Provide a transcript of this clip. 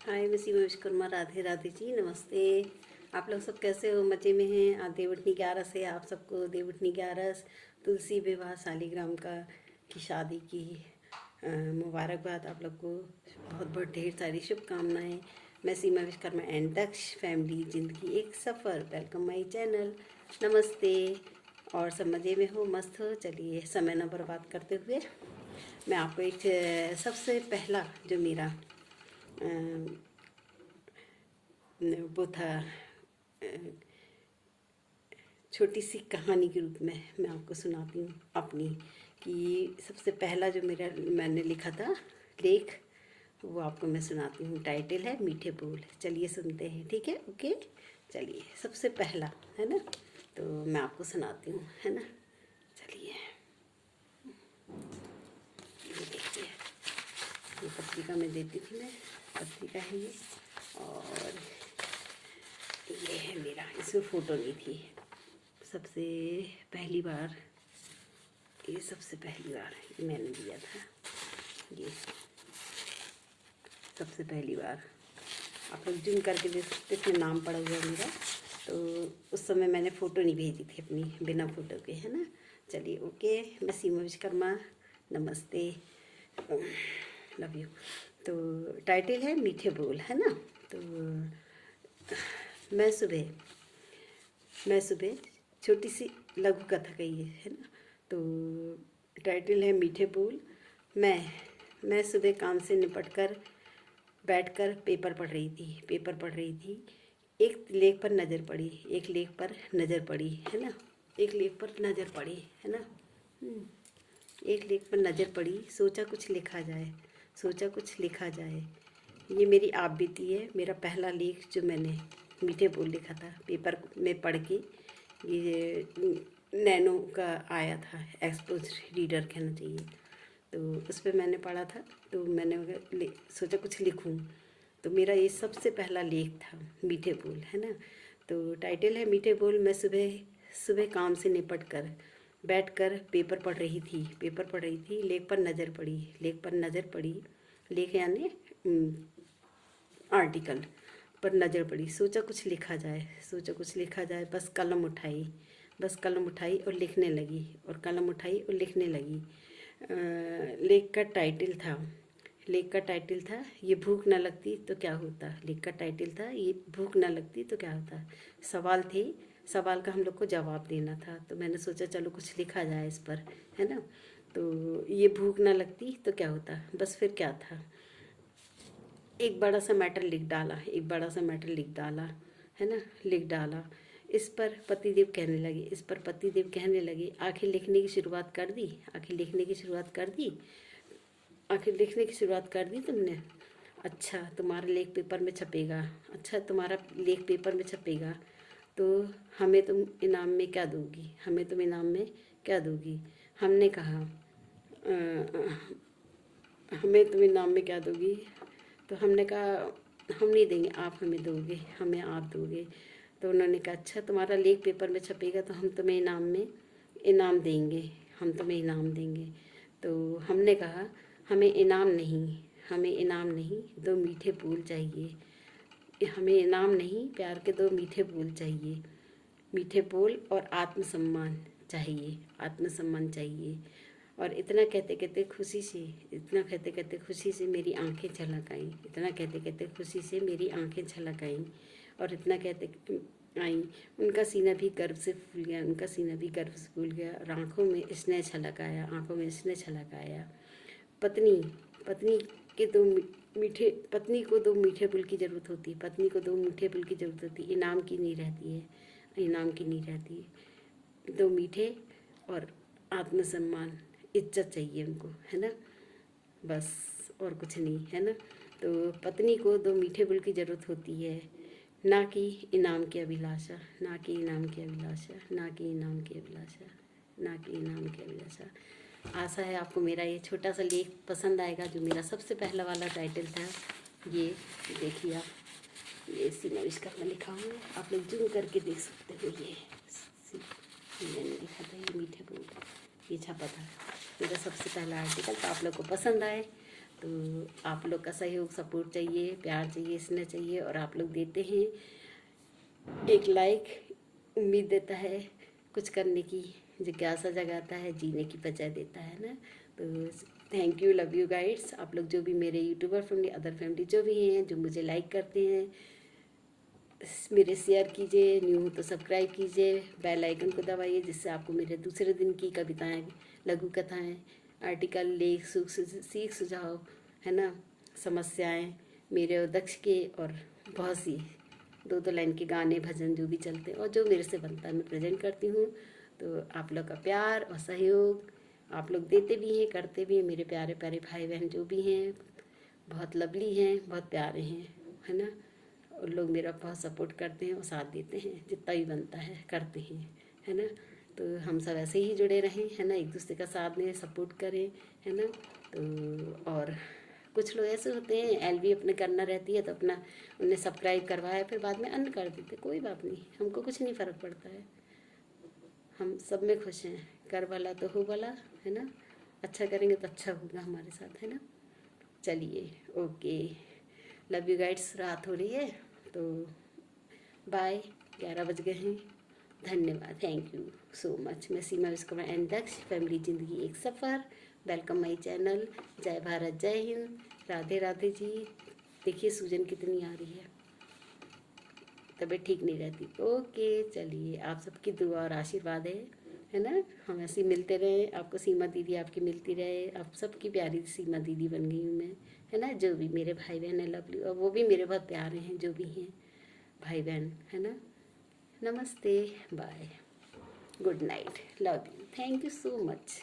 हाय, मैं सीमा विश्वकर्मा। राधे राधे जी, नमस्ते। आप लोग सब कैसे हो? मज़े में हैं? आज देवउठनी 11 है। आप सबको देवउठनी 11, तुलसी विवाह शालिग्राम का की शादी की मुबारकबाद। आप लोग को बहुत बहुत ढेर सारी शुभकामनाएं। मैं सीमा विश्वकर्मा एंड दक्ष फैमिली जिंदगी एक सफ़र। Welcome my channel. नमस्ते। और सब मज़े में हो, मस्त हो? चलिए, समय न बर्बाद करते हुए मैं आपको एक सबसे पहला जो मेरा वो था, छोटी सी कहानी के रूप में मैं आपको सुनाती हूँ अपनी। कि सबसे पहला जो मेरा मैंने लिखा था लेख, वो आपको मैं सुनाती हूँ। टाइटल है मीठे बोल। चलिए सुनते हैं, ठीक है? ओके, चलिए। सबसे पहला है ना, तो मैं आपको सुनाती हूँ, है ना? चलिए, ये देखिए, ये पत्रिका में देती थी मैं, पत्रिका है ये। और ये है मेरा, इसमें फ़ोटो नहीं थी। सबसे पहली बार, ये सबसे पहली बार मैंने दिया था ये। सबसे पहली बार आप लोग जूम करके देख सकते, इसमें नाम पड़ा हुआ है मेरा। तो उस समय मैंने फ़ोटो नहीं भेजी थी अपनी, बिना फ़ोटो के, है ना? चलिए, ओके। मैं सीमा विश्वकर्मा, नमस्ते, लव यू। तो टाइटल है मीठे बोल, है ना? तो मैं सुबह मैं सुबह छोटी सी लघु कथा कही है ना। तो टाइटल है मीठे बोल। मैं सुबह काम से निपट कर बैठकर पेपर पढ़ रही थी। एक लेख पर नज़र पड़ी, है ना? एक लेख पर नज़र पड़ी, है ना? एक लेख पर नज़र पड़ी, सोचा कुछ लिखा जाए। ये मेरी आप बीती है, मेरा पहला लेख जो मैंने मीठे बोल लिखा था पेपर में पढ़ के। ये नैनो का आया था, एक्सपोज रीडर कहना चाहिए। तो उस पर मैंने पढ़ा था, तो मैंने सोचा कुछ लिखूं। तो मेरा ये सबसे पहला लेख था, मीठे बोल, है ना? तो टाइटल है मीठे बोल। मैं सुबह सुबह काम से निपट कर बैठकर पेपर पढ़ रही थी। लेख पर नज़र पड़ी। लेख यानी आर्टिकल पर नज़र पड़ी। सोचा कुछ लिखा जाए। बस कलम उठाई और लिखने लगी। लेख का टाइटल था ये भूख न लगती तो क्या होता। लेख का टाइटल था ये भूख न लगती तो क्या होता। सवाल का हम लोग को जवाब देना था। तो मैंने सोचा चलो कुछ लिखा जाए इस पर, है ना? तो ये भूख न लगती तो क्या होता, बस फिर क्या था। एक बड़ा सा मैटर लिख डाला, है ना? लिख डाला। इस पर पतिदेव कहने लगे, आखिर लिखने की शुरुआत कर दी। तुमने। अच्छा, तुम्हारा लेख पेपर में छपेगा। तो हमें तुम इनाम में क्या दोगी? हमने कहा, हमें तुम इनाम में क्या दोगी? तो हमने कहा, हम नहीं देंगे, आप हमें दोगे, हमें आप दोगे। तो उन्होंने कहा, अच्छा, तुम्हारा लेख पेपर में छपेगा तो हम तुम्हें इनाम देंगे, तो हमने कहा, हमें इनाम नहीं, दो मीठे बोल चाहिए। हमें इनाम नहीं, प्यार के दो मीठे बोल चाहिए। मीठे बोल और आत्मसम्मान चाहिए। और इतना कहते कहते खुशी से मेरी आंखें झलक आईं। और इतना कहते आईं, उनका सीना भी गर्व से फूल गया और आंखों में स्नेह छलक आया। पत्नी पत्नी के दो मीठे पत्नी को दो मीठे पुल की ज़रूरत होती, इनाम की नहीं रहती है। दो मीठे और आत्मसम्मान, इज्जत चाहिए उनको, है ना? बस, और कुछ नहीं, है ना? तो पत्नी को दो मीठे पुल की ज़रूरत होती है, ना कि इनाम की अभिलाषा। आशा है आपको मेरा ये छोटा सा लेख पसंद आएगा, जो मेरा सबसे पहला वाला टाइटल था। ये देखिए आप, ये सीमा विश्वकर्मा लिखा हुआ है, आप लोग जूम करके देख सकते हो। ये मैंने लिखा था, ये मीठे बोल, ये छपा था मेरा सबसे पहला आर्टिकल। तो आप लोग को पसंद आए तो आप लोग का सहयोग सपोर्ट चाहिए, प्यार चाहिए, स्नेह चाहिए, और आप लोग देते हैं। एक लाइक उम्मीद देता है कुछ करने की, जिज्ञासा जगाता है, जीने की वजह देता है ना। तो thank you, love you guides. आप लोग जो भी मेरे यूट्यूबर फैमिली, अदर फैमिली जो भी हैं, जो मुझे लाइक करते हैं, मेरे शेयर कीजिए, न्यू हो तो सब्सक्राइब कीजिए, बेल आइकन को दबाइए, जिससे आपको मेरे दूसरे दिन की कविताएं, लघु कथाएं, आर्टिकल, लेख, सीख, सुझाव, है ना, समस्याएं, मेरे और दक्ष के, और बहुत सी 2-2 लाइन के गाने, भजन जो भी चलते हैं और जो मेरे से बनता है मैं प्रेजेंट करती हूँ। तो आप लोग का प्यार और सहयोग आप लोग देते भी हैं, करते भी हैं। मेरे प्यारे प्यारे भाई बहन जो भी हैं, बहुत लवली हैं, बहुत प्यारे हैं, है ना। और लोग मेरा बहुत सपोर्ट करते हैं और साथ देते हैं, जितना भी बनता है करते हैं, है ना। तो हम सब ऐसे ही जुड़े रहें, है ना, एक दूसरे का साथ दें, सपोर्ट करें, है ना। तो और कुछ लोग ऐसे होते हैं, एलवी अपने करना रहती है तो अपना उन्हें सब्सक्राइब करवाया, फिर बाद में अन कर देते। कोई बात नहीं, हमको कुछ नहीं फ़र्क पड़ता है, हम सब में खुश हैं। कर भला तो हो भला, है ना। अच्छा करेंगे तो अच्छा होगा हमारे साथ, है ना। चलिए, ओके, लव यू गाइड्स। रात हो रही है तो बाय, 11 बज गए हैं। धन्यवाद, थैंक यू सो मच। मैं सीमा विश्वकर्मा एंड दक्ष, फैमिली ज़िंदगी एक सफ़र। Welcome my channel. जय भारत, जय हिंद, राधे राधे जी। देखिए सूजन कितनी आ रही है, तबीयत ठीक नहीं रहती। ओके, चलिए, आप सबकी दुआ और आशीर्वाद है ना। हम ऐसे ही मिलते रहे, आपको सीमा दीदी आपकी मिलती रहे। आप सबकी प्यारी सीमा दीदी बन गई हूँ मैं, है ना। जो भी मेरे भाई बहन है लवली, और वो भी मेरे बहुत प्यारे हैं, जो भी हैं भाई बहन, है ना। नमस्ते, bye, good night, love you, thank you so much.